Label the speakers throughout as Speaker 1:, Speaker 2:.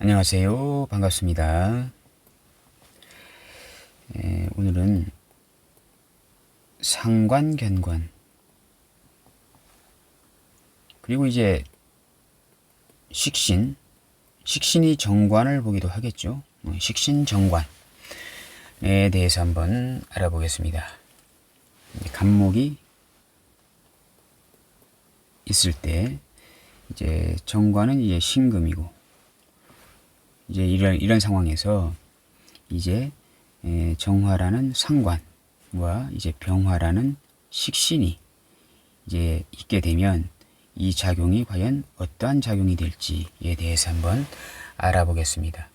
Speaker 1: 안녕하세요. 반갑습니다. 오늘은 상관, 견관, 그리고 이제 식신이 정관을 보기도 하겠죠. 식신, 정관에 대해서 한번 알아보겠습니다. 간목이 있을 때 이제 정관은 이제 신금이고, 이제 이런 상황에서 이제 정화라는 상관과 이제 병화라는 식신이 이제 있게 되면 이 작용이 과연 어떠한 작용이 될지에 대해서 한번 알아보겠습니다.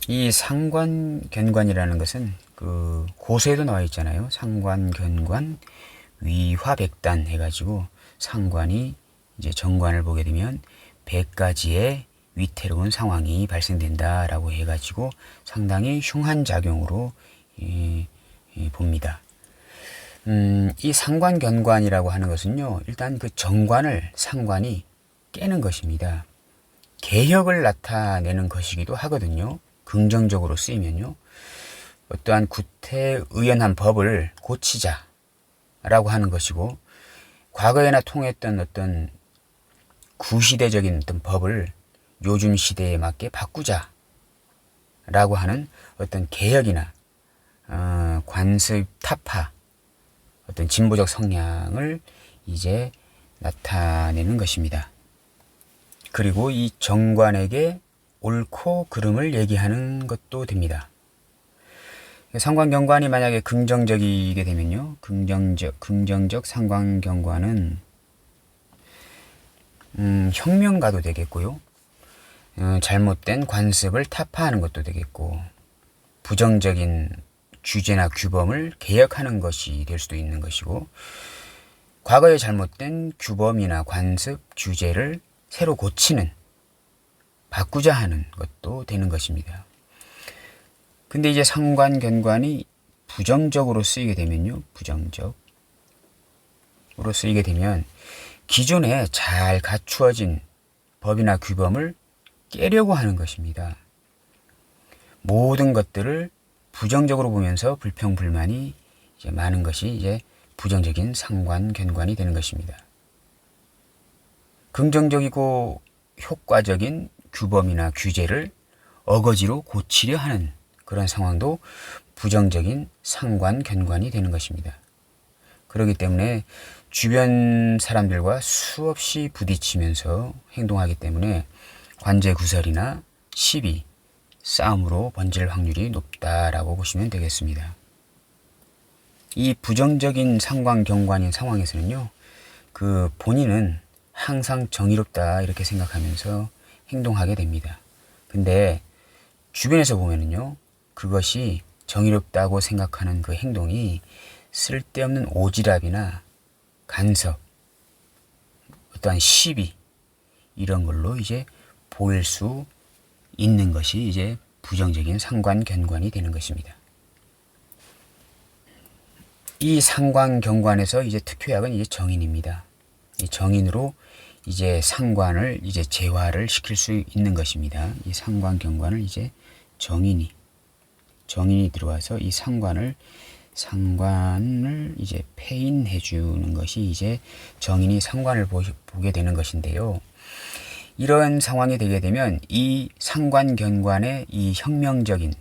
Speaker 1: 이 상관, 견관이라는 것은 그 고서에도 나와 있잖아요. 상관, 견관, 위화백단 해가지고 상관이 이제 정관을 보게 되면 100가지의 위태로운 상황이 발생된다라고 해가지고 상당히 흉한 작용으로 봅니다. 이 상관견관이라고 하는 것은요, 일단 그 정관을 상관이 깨는 것입니다. 개혁을 나타내는 것이기도 하거든요. 긍정적으로 쓰이면요. 어떠한 구태의연한 법을 고치자라고 하는 것이고, 과거에나 통했던 어떤 구시대적인 어떤 법을 요즘 시대에 맞게 바꾸자라고 하는 어떤 개혁이나 관습 타파, 어떤 진보적 성향을 이제 나타내는 것입니다. 그리고 이 정관에게 옳고 그름을 얘기하는 것도 됩니다. 상관경관이 만약에 긍정적이게 되면요, 긍정적 상관경관은 혁명가도 되겠고요. 잘못된 관습을 타파하는 것도 되겠고, 부정적인 규제나 규범을 개혁하는 것이 될 수도 있는 것이고, 과거에 잘못된 규범이나 관습, 규제를 새로 고치는, 바꾸자 하는 것도 되는 것입니다. 근데 이제 상관, 견관이 부정적으로 쓰이게 되면요, 부정적으로 쓰이게 되면 기존에 잘 갖추어진 법이나 규범을 깨려고 하는 것입니다. 모든 것들을 부정적으로 보면서 불평불만이 이제 많은 것이 이제 부정적인 상관, 견관이 되는 것입니다. 긍정적이고 효과적인 규범이나 규제를 어거지로 고치려 하는 그런 상황도 부정적인 상관, 견관이 되는 것입니다. 그렇기 때문에 주변 사람들과 수없이 부딪히면서 행동하기 때문에 관제구설이나 시비, 싸움으로 번질 확률이 높다라고 보시면 되겠습니다. 이 부정적인 상관, 경관인 상황에서는요, 그 본인은 항상 정의롭다 이렇게 생각하면서 행동하게 됩니다. 근데 주변에서 보면은요, 그것이 정의롭다고 생각하는 그 행동이 쓸데없는 오지랖이나 간섭, 어떠한 시비, 이런 걸로 이제 보일 수 있는 것이 이제 부정적인 상관, 견관이 되는 것입니다. 이 상관, 견관에서 이제 특효약은 이제 정인입니다. 이 정인으로 이제 상관을 이제 재화를 시킬 수 있는 것입니다. 이 상관, 견관을 이제 정인이 들어와서 이 상관을 이제 폐인해 주는 것이 이제 정인이 상관을 보게 되는 것인데요. 이런 상황이 되게 되면 이 상관, 견관의 이 혁명적인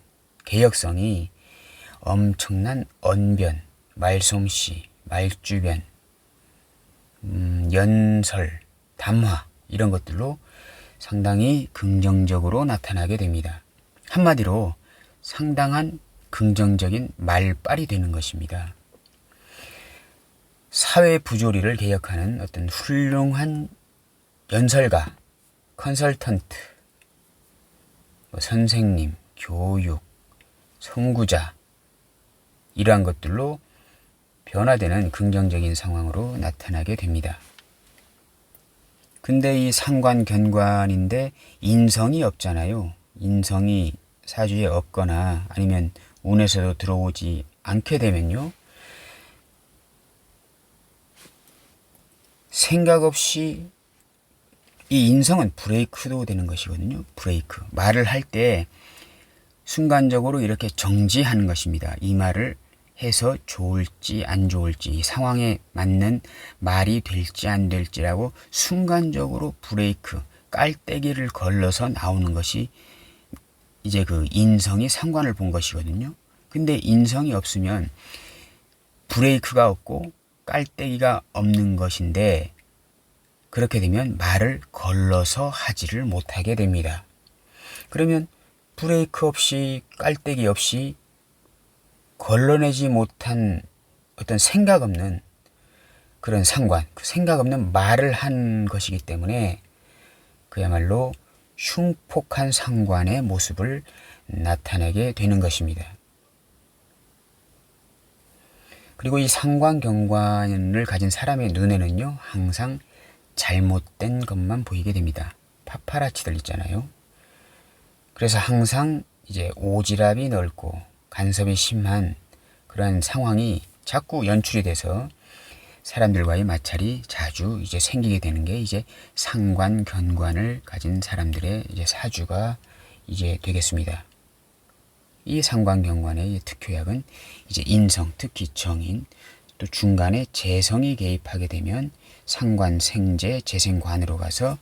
Speaker 1: 개혁성이 엄청난 언변, 말솜씨, 말주변, 연설, 담화, 이런 것들로 상당히 긍정적으로 나타나게 됩니다. 한마디로 상당한 긍정적인 말빨이 되는 것입니다. 사회 부조리를 개혁하는 어떤 훌륭한 연설가, 컨설턴트, 선생님, 교육, 선구자, 이러한 것들로 변화되는 긍정적인 상황으로 나타나게 됩니다. 근데 이 상관, 견관인데 인성이 없잖아요. 인성이 사주에 없거나 아니면 운에서도 들어오지 않게 되면요, 생각 없이 이 인성은 브레이크도 되는 것이거든요. 브레이크. 말을 할 때 순간적으로 이렇게 정지하는 것입니다. 이 말을 해서 좋을지 안 좋을지, 이 상황에 맞는 말이 될지 안 될지라고 순간적으로 브레이크, 깔때기를 걸러서 나오는 것이 이제 그 인성이 상관을 본 것이거든요. 근데 인성이 없으면 브레이크가 없고 깔때기가 없는 것인데, 그렇게 되면 말을 걸러서 하지를 못하게 됩니다. 그러면 브레이크 없이 깔때기 없이 걸러내지 못한 어떤 생각 없는 그런 상관, 생각 없는 말을 한 것이기 때문에 그야말로 흉폭한 상관의 모습을 나타내게 되는 것입니다. 그리고 이 상관경관을 가진 사람의 눈에는요, 항상 잘못된 것만 보이게 됩니다. 파파라치들 있잖아요. 그래서 항상 이제 오지랖이 넓고 간섭이 심한 그런 상황이 자꾸 연출이 돼서 사람들과의 마찰이 자주 이제 생기게 되는 게 이제 상관견관을 가진 사람들의 이제 사주가 이제 되겠습니다. 이 상관견관의 특효약은 이제 인성, 특히 정인, 또 중간에 재성이 개입하게 되면 상관생재 재생관으로 가서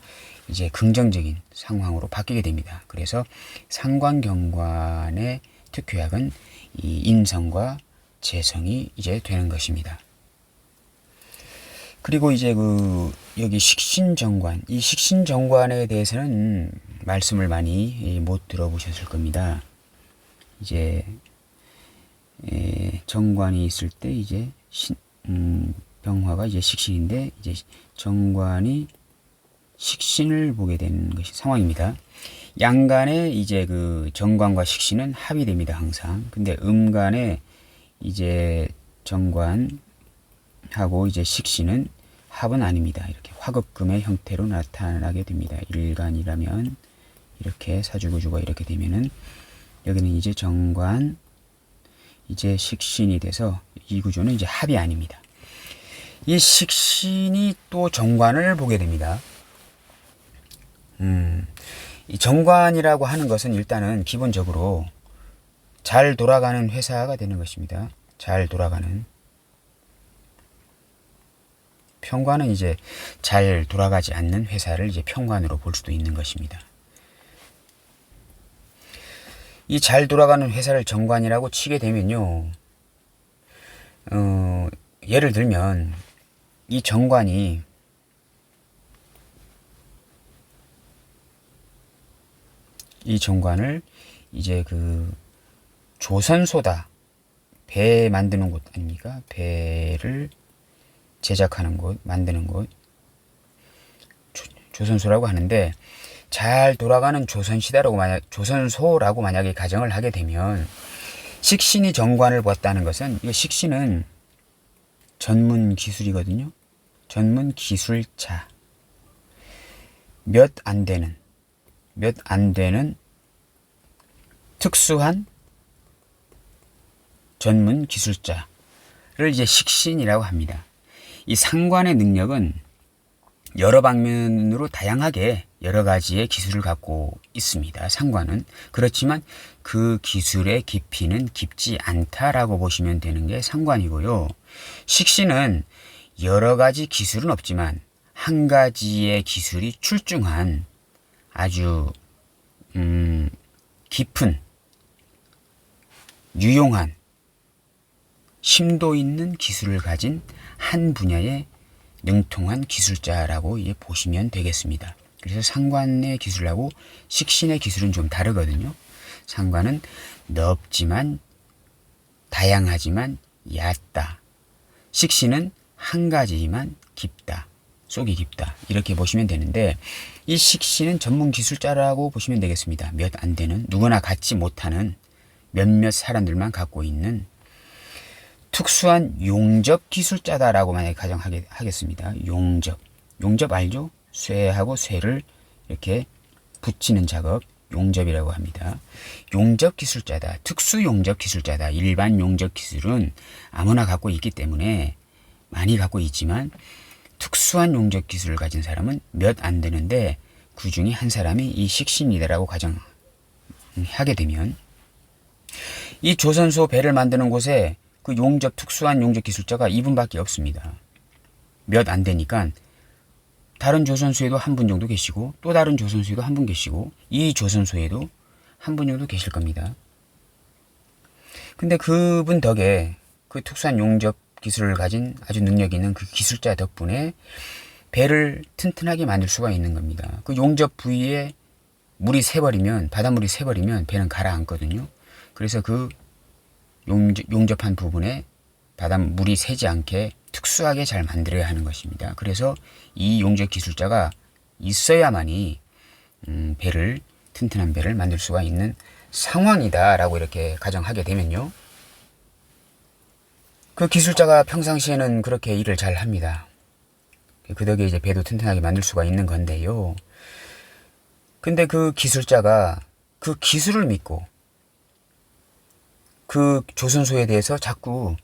Speaker 1: 이제 긍정적인 상황으로 바뀌게 됩니다. 그래서 상관경관의 특효약은 이 인성과 재성이 이제 되는 것입니다. 그리고 이제 여기 식신정관, 이 식신정관에 대해서는 말씀을 많이 못 들어보셨을 겁니다. 이제 정관이 있을 때 이제 병화가 이제 식신인데, 이제 정관이 식신을 보게 되는 것이 상황입니다. 양간에 이제 그 정관과 식신은 합이 됩니다, 항상. 근데 음간에 이제 정관하고 이제 식신은 합은 아닙니다. 이렇게 화급금의 형태로 나타나게 됩니다. 일간이라면 이렇게 사주구조가 이렇게 되면은 여기는 이제 정관, 이제 식신이 돼서 이 구조는 이제 합이 아닙니다. 이 식신이 또 정관을 보게 됩니다. 이 정관이라고 하는 것은 일단은 기본적으로 잘 돌아가는 회사가 되는 것입니다. 잘 돌아가는. 평관은 이제 잘 돌아가지 않는 회사를 이제 평관으로 볼 수도 있는 것입니다. 이 잘 돌아가는 회사를 정관이라고 치게 되면요, 예를 들면 이 정관이 이 정관을 이제 그 조선소다, 배 만드는 곳 아닙니까? 배를 제작하는 곳, 만드는 곳, 조선소라고 하는데, 잘 돌아가는 조선소라고 만약에 가정을 하게 되면 식신이 정관을 보았다는 것은, 이 식신은 전문 기술이거든요. 전문 기술자. 몇 안 되는 특수한 전문 기술자를 이제 식신이라고 합니다. 이 상관의 능력은 여러 방면으로 다양하게 여러 가지의 기술을 갖고 있습니다. 상관은. 그렇지만 그 기술의 깊이는 깊지 않다라고 보시면 되는 게 상관이고요. 식신은 여러 가지 기술은 없지만 한 가지의 기술이 출중한 아주 깊은, 유용한, 심도 있는 기술을 가진 한 분야의 능통한 기술자라고 보시면 되겠습니다. 그래서 상관의 기술하고 식신의 기술은 좀 다르거든요. 상관은 넓지만 다양하지만 얕다. 식신은 한 가지지만 깊다. 속이 깊다. 이렇게 보시면 되는데, 이 식신은 전문 기술자라고 보시면 되겠습니다. 몇 안 되는, 누구나 갖지 못하는 몇몇 사람들만 갖고 있는 특수한 용접 기술자다라고 만약에 가정하겠습니다. 용접 알죠? 쇠하고 쇠를 이렇게 붙이는 작업, 용접이라고 합니다. 용접 기술자다, 특수 용접 기술자다. 일반 용접 기술은 아무나 갖고 있기 때문에 많이 갖고 있지만, 특수한 용접 기술을 가진 사람은 몇 안 되는데 그 중에 한 사람이 이 식신이다라고 가정하게 되면 이 조선소 배를 만드는 곳에 그 특수한 용접 기술자가 이분밖에 없습니다. 몇 안 되니까 다른 조선소에도 한 분 정도 계시고 또 다른 조선소에도 한 분 계시고 이 조선소에도 한 분 정도 계실 겁니다. 근데 그분 덕에 그 특수한 용접 기술을 가진 아주 능력 있는 그 기술자 덕분에 배를 튼튼하게 만들 수가 있는 겁니다. 그 용접 부위에 물이 새버리면 바닷물이 새버리면 배는 가라앉거든요. 그래서 그 용접한 부분에 바닷물이 새지 않게 특수하게 잘 만들어야 하는 것입니다. 그래서 이 용접 기술자가 있어야만이 튼튼한 배를 만들 수가 있는 상황이다라고 이렇게 가정하게 되면요. 그 기술자가 평상시에는 그렇게 일을 잘 합니다. 그 덕에 이제 배도 튼튼하게 만들 수가 있는 건데요. 근데 그 기술자가 그 기술을 믿고 그 조선소에 대해서 자꾸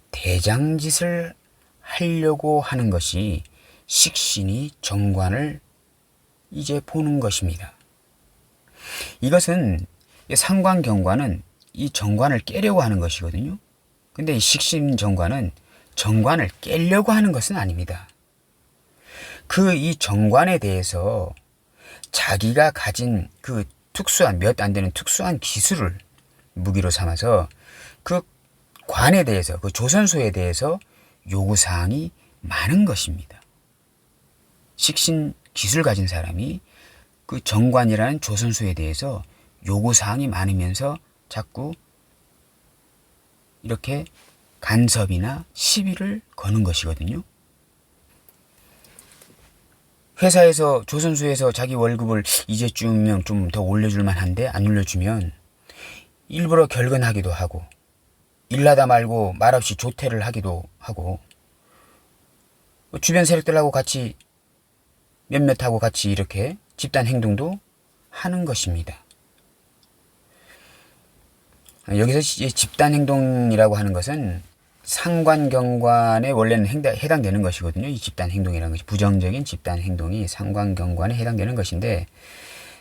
Speaker 1: 대장짓을 하려고 하는 것이 식신이 정관을 이제 보는 것입니다. 이것은 상관경관은 이 정관을 깨려고 하는 것이거든요. 근데 이 식신 정관은 정관을 깨려고 하는 것은 아닙니다. 이 정관에 대해서 자기가 가진 그 특수한 몇 안 되는 특수한 기술을 무기로 삼아서 그 관에 대해서 그 조선소에 대해서 요구사항이 많은 것입니다. 식신 기술 가진 사람이 그 정관이라는 조선소에 대해서 요구사항이 많으면서 자꾸 이렇게 간섭이나 시비를 거는 것이거든요. 회사에서 조선소에서 자기 월급을 이제쯤이면 좀 더 올려줄 만한데 안 올려주면 일부러 결근하기도 하고 일하다 말고 말없이 조퇴를 하기도 하고 주변 세력들하고 같이 몇몇하고 같이 이렇게 집단 행동도 하는 것입니다. 여기서 집단 행동이라고 하는 것은 상관경관에 원래는 해당되는 것이거든요. 이 집단 행동이라는 것이 부정적인 집단 행동이 상관경관에 해당되는 것인데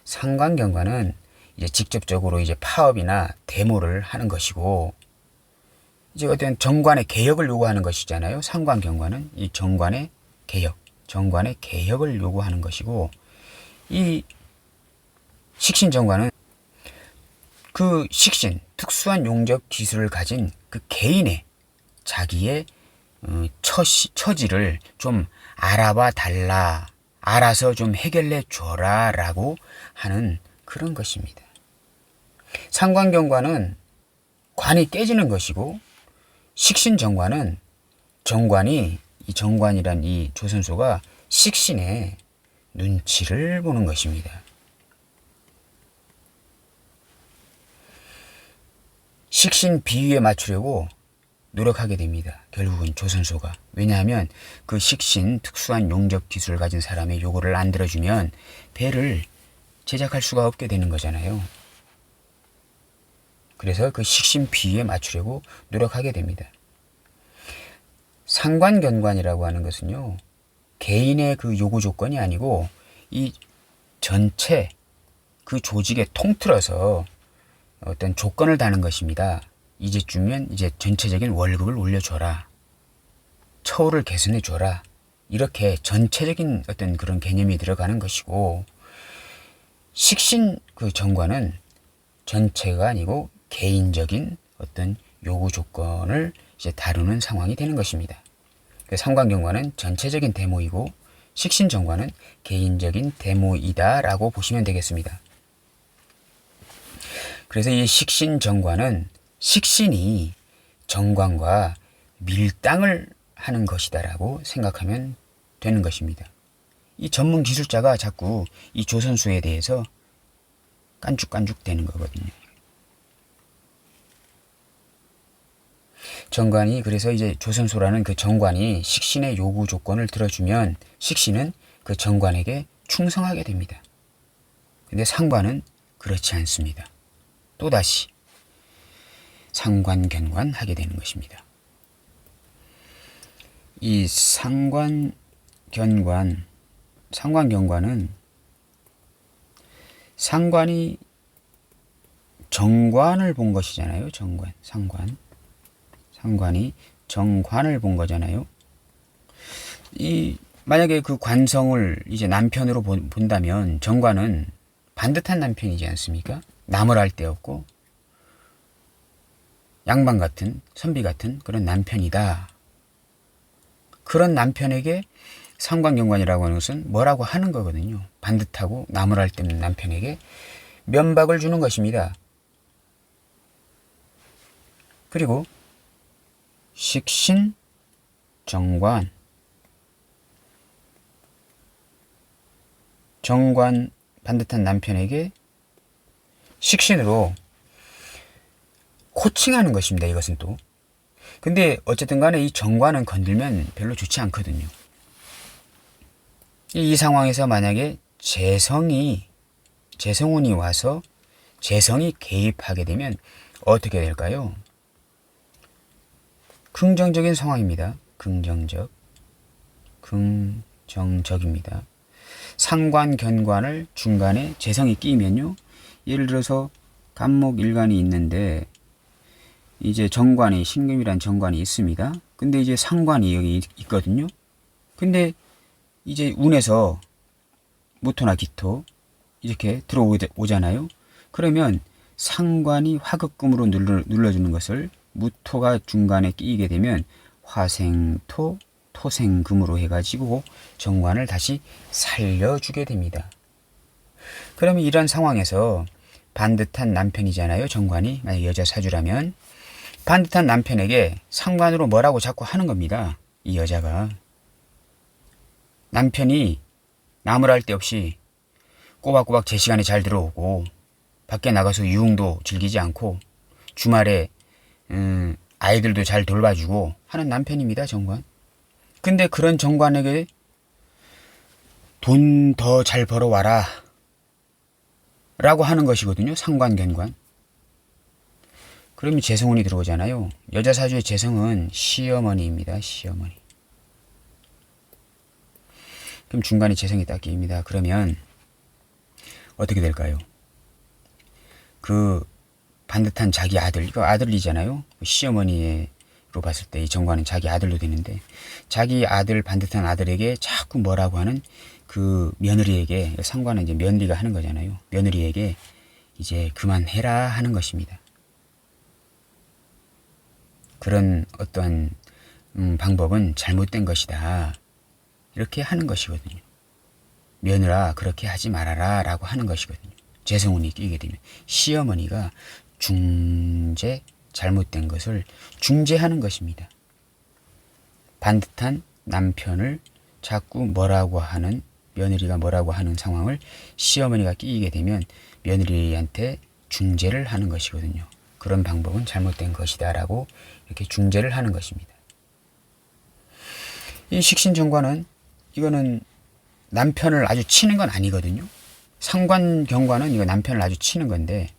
Speaker 1: 상관경관은 이제 직접적으로 이제 파업이나 데모를 하는 것이고 이제 어떤 정관의 개혁을 요구하는 것이잖아요. 상관경관은 이 정관의 개혁을 요구하는 것이고 이 식신정관은 그 식신, 특수한 용접 기술을 가진 그 개인의 자기의 처지를 좀 알아봐 달라, 알아서 좀 해결해 줘라 라고 하는 그런 것입니다. 상관경관은 관이 깨지는 것이고 식신정관은 이 정관이란 이 조선소가 식신의 눈치를 보는 것입니다. 식신 비위에 맞추려고 노력하게 됩니다. 결국은 조선소가. 왜냐하면 그 식신 특수한 용접 기술을 가진 사람의 요구를 안 들어주면 배를 제작할 수가 없게 되는 거잖아요. 그래서 그 식신 비위에 맞추려고 노력하게 됩니다. 상관견관이라고 하는 것은요, 개인의 그 요구 조건이 아니고 이 전체 그 조직에 통틀어서 어떤 조건을 다는 것입니다. 이제쯤이면 이제 전체적인 월급을 올려줘라. 처우를 개선해줘라. 이렇게 전체적인 어떤 그런 개념이 들어가는 것이고, 식신 그 정관은 전체가 아니고 개인적인 어떤 요구 조건을 이제 다루는 상황이 되는 것입니다. 상관경관은 전체적인 데모이고 식신 정관은 개인적인 데모이다라고 보시면 되겠습니다. 그래서 이 식신 정관은 식신이 정관과 밀당을 하는 것이다라고 생각하면 되는 것입니다. 이 전문 기술자가 자꾸 이 조선소에 대해서 깐죽깐죽 되는 거거든요. 정관이 그래서 이제 조선소라는 그 정관이 식신의 요구 조건을 들어주면 식신은 그 정관에게 충성하게 됩니다. 근데 상관은 그렇지 않습니다. 또다시 상관견관 하게 되는 것입니다. 이 상관견관은 견관, 상관견관은 상관이 정관을 본 것이잖아요. 정관, 상관이 정관을 본 거잖아요. 만약에 그 관성을 이제 남편으로 본다면 정관은 반듯한 남편이지 않습니까? 나무랄 데 없고 양반 같은, 선비 같은 그런 남편이다. 그런 남편에게 상관경관이라고 하는 것은 뭐라고 하는 거거든요. 반듯하고 나무랄 데 없는 남편에게 면박을 주는 것입니다. 그리고 식신, 정관, 반듯한 남편에게 식신으로 코칭하는 것입니다. 이것은 또. 근데 어쨌든 간에 이 정관은 건들면 별로 좋지 않거든요. 이 상황에서 만약에 재성운이 와서 재성이 개입하게 되면 어떻게 될까요? 긍정적인 상황입니다. 긍정적입니다. 상관, 견관을 중간에 재성이 끼면요. 예를 들어서 간목일간이 있는데 이제 정관이, 신금이란 정관이 있습니다. 근데 이제 상관이 여기 있거든요. 근데 이제 운에서 무토나 기토 이렇게 들어오잖아요. 그러면 상관이 화극금으로 눌러주는 것을 무토가 중간에 끼게 되면 화생토, 토생금으로 해가지고 정관을 다시 살려주게 됩니다. 그러면 이런 상황에서 반듯한 남편이잖아요. 정관이 만약 여자 사주라면 반듯한 남편에게 상관으로 뭐라고 자꾸 하는 겁니다. 이 여자가 남편이 나무랄 데 없이 꼬박꼬박 제 시간에 잘 들어오고 밖에 나가서 유흥도 즐기지 않고 주말에 아이들도 잘 돌봐주고 하는 남편입니다. 정관. 근데 그런 정관에게 돈 더 잘 벌어와라 라고 하는 것이거든요. 상관, 견관. 그러면 재성운이 들어오잖아요. 여자 사주의 재성은 시어머니입니다. 시어머니. 그럼 중간에 재성이 딱 끼입니다. 그러면 어떻게 될까요? 그 반듯한 자기 아들, 이거 아들이잖아요. 시어머니로 봤을 때 이 정관은 자기 아들로 되는데 자기 아들, 반듯한 아들에게 자꾸 뭐라고 하는 그 며느리에게, 상관은 이제 며느리가 하는 거잖아요. 며느리에게 이제 그만해라 하는 것입니다. 그런 어떠한 방법은 잘못된 것이다. 이렇게 하는 것이거든요. 며느라 그렇게 하지 말아라 라고 하는 것이거든요. 재성운이 끼게 되면 시어머니가 잘못된 것을 중재하는 것입니다. 반듯한 남편을 자꾸 뭐라고 하는, 며느리가 뭐라고 하는 상황을 시어머니가 끼게 되면 며느리한테 중재를 하는 것이거든요. 그런 방법은 잘못된 것이다 라고 이렇게 중재를 하는 것입니다. 이 식신정관은 이거는 남편을 아주 치는 건 아니거든요. 상관경관은 이거 남편을 아주 치는 건데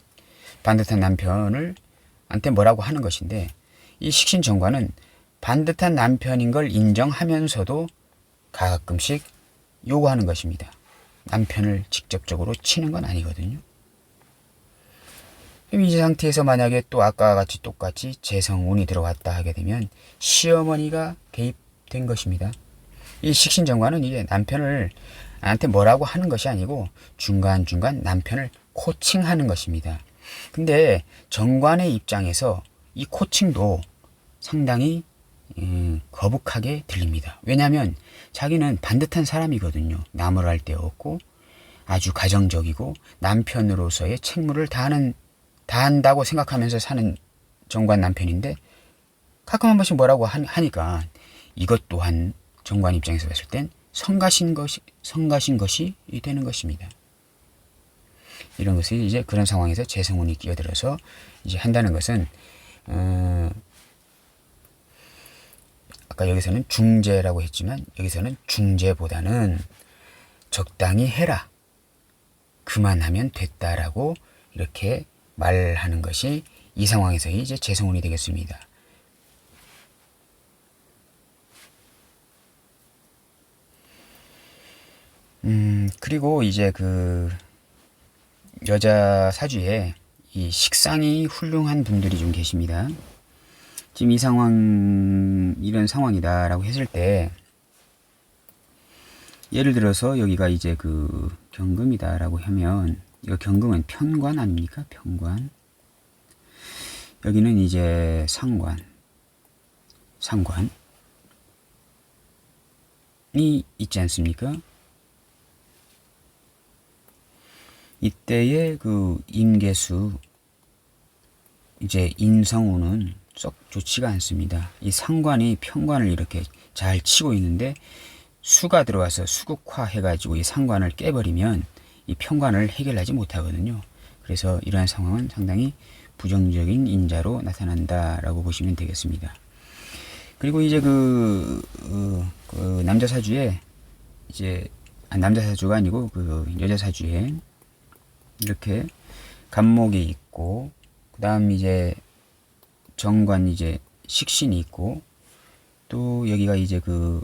Speaker 1: 반듯한 남편을 한테 뭐라고 하는 것인데 이 식신정관은 반듯한 남편인 걸 인정하면서도 가끔씩 요구하는 것입니다. 남편을 직접적으로 치는 건 아니거든요. 그럼 이 상태에서 만약에 또 아까와 같이 똑같이 재성운이 들어왔다 하게 되면 시어머니가 개입된 것입니다. 이 식신정관은 이게 남편을 나한테 뭐라고 하는 것이 아니고 중간중간 남편을 코칭하는 것입니다. 근데 정관의 입장에서 이 코칭도 상당히 거북하게 들립니다. 왜냐하면 자기는 반듯한 사람이거든요. 나무랄 데 없고 아주 가정적이고 남편으로서의 책무를 다한다고 생각하면서 사는 정관 남편인데 가끔 한 번씩 뭐라고 하니까 이것 또한 정관 입장에서 봤을 땐 성가신 것이 되는 것입니다. 이런 것이 이제 그런 상황에서 재성운이 끼어들어서 이제 한다는 것은 아까 여기서는 중재라고 했지만 여기서는 중재보다는 적당히 해라, 그만하면 됐다라고 이렇게 말하는 것이 이 상황에서 이제 재성운이 되겠습니다. 그리고 이제 그 여자 사주에 이 식상이 훌륭한 분들이 좀 계십니다. 지금 이 상황, 이런 상황이다라고 했을 때, 예를 들어서 여기가 이제 그 경금이다라고 하면, 이거 경금은 편관 아닙니까? 편관. 여기는 이제 상관이 있지 않습니까? 이때의 그 임계수, 이제 인성운은 썩 좋지가 않습니다. 이 상관이 편관을 이렇게 잘 치고 있는데 수가 들어와서 수극화 해가지고 이 상관을 깨버리면 이 편관을 해결하지 못하거든요. 그래서 이러한 상황은 상당히 부정적인 인자로 나타난다라고 보시면 되겠습니다. 그리고 이제 그 남자 사주에 이제 남자 사주가 아니고 그 여자 사주에 이렇게 간목이 있고, 그 다음 이제 정관 이제 식신이 있고, 또 여기가 이제 그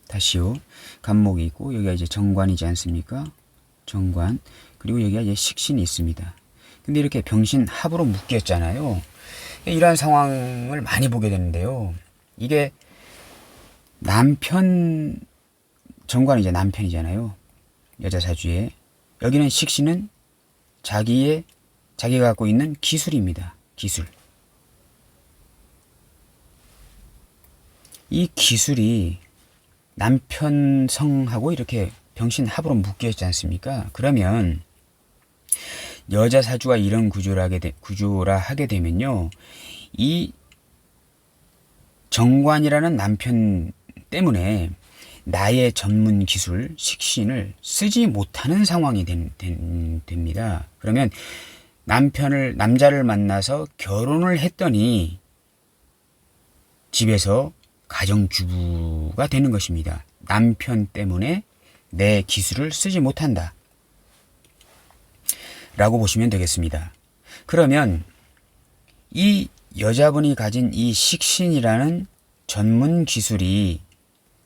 Speaker 1: 다시요, 간목이 있고, 여기가 이제 정관이지 않습니까? 정관. 그리고 여기가 이제 식신이 있습니다. 근데 이렇게 병신합으로 묶였잖아요. 이러한 상황을 많이 보게 되는데요. 이게 남편, 정관이 이제 남편이잖아요. 여자 사주에. 여기는 식신은 자기가 갖고 있는 기술입니다. 기술. 이 기술이 남편성하고 이렇게 병신합으로 묶여 있지 않습니까? 그러면 여자 사주가 이런 구조라 하게 되면요, 이 정관이라는 남편 때문에 나의 전문 기술, 식신을 쓰지 못하는 상황이 됩니다. 그러면 남자를 만나서 결혼을 했더니 집에서 가정주부가 되는 것입니다. 남편 때문에 내 기술을 쓰지 못한다 라고 보시면 되겠습니다. 그러면 이 여자분이 가진 이 식신이라는 전문 기술이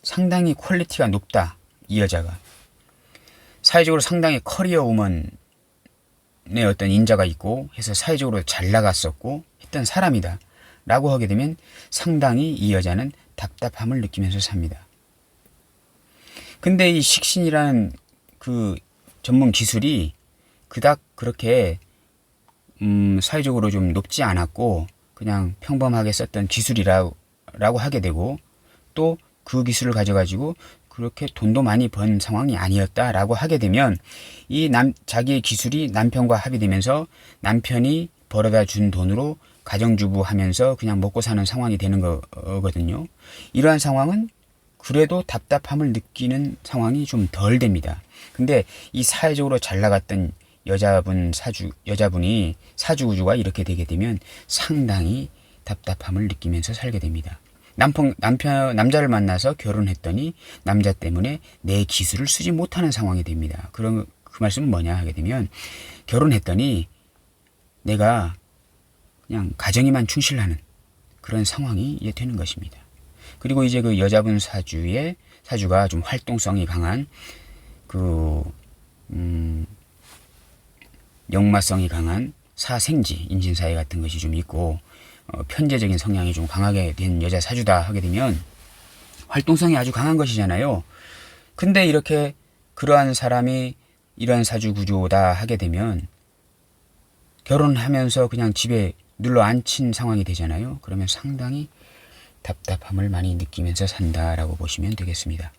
Speaker 1: 상당히 퀄리티가 높다. 이 여자가 사회적으로 상당히 커리어 우먼의 어떤 인자가 있고 해서 사회적으로 잘 나갔었고 했던 사람이다 라고 하게 되면 상당히 이 여자는 답답함을 느끼면서 삽니다. 근데 이 식신이라는 그 전문 기술이 그닥 그렇게 사회적으로 좀 높지 않았고 그냥 평범하게 썼던 기술이라고 하게 되고, 또 그 기술을 가져가지고 그렇게 돈도 많이 번 상황이 아니었다라고 하게 되면 이 자기의 기술이 남편과 합의되면서 남편이 벌어다 준 돈으로 가정주부 하면서 그냥 먹고 사는 상황이 되는 거거든요. 이러한 상황은 그래도 답답함을 느끼는 상황이 좀 덜 됩니다. 근데 이 사회적으로 잘 나갔던 여자분이 사주구조가 이렇게 되게 되면 상당히 답답함을 느끼면서 살게 됩니다. 남자를 만나서 결혼했더니 남자 때문에 내 기술을 쓰지 못하는 상황이 됩니다. 그 말씀은 뭐냐 하게 되면 결혼했더니 내가 그냥 가정에만 충실하는 그런 상황이 이제 되는 것입니다. 그리고 이제 그 여자분 사주가 좀 활동성이 강한 역마성이 강한 사생지, 임신사회 같은 것이 좀 있고 편재적인 성향이 좀 강하게 된 여자 사주다 하게 되면 활동성이 아주 강한 것이잖아요. 근데 이렇게 그러한 사람이 이런 사주 구조다 하게 되면 결혼하면서 그냥 집에 눌러 앉힌 상황이 되잖아요. 그러면 상당히 답답함을 많이 느끼면서 산다라고 보시면 되겠습니다.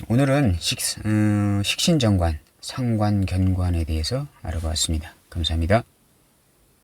Speaker 1: 오늘은 식신정관, 상관, 견관에 대해서 알아보았습니다. 감사합니다.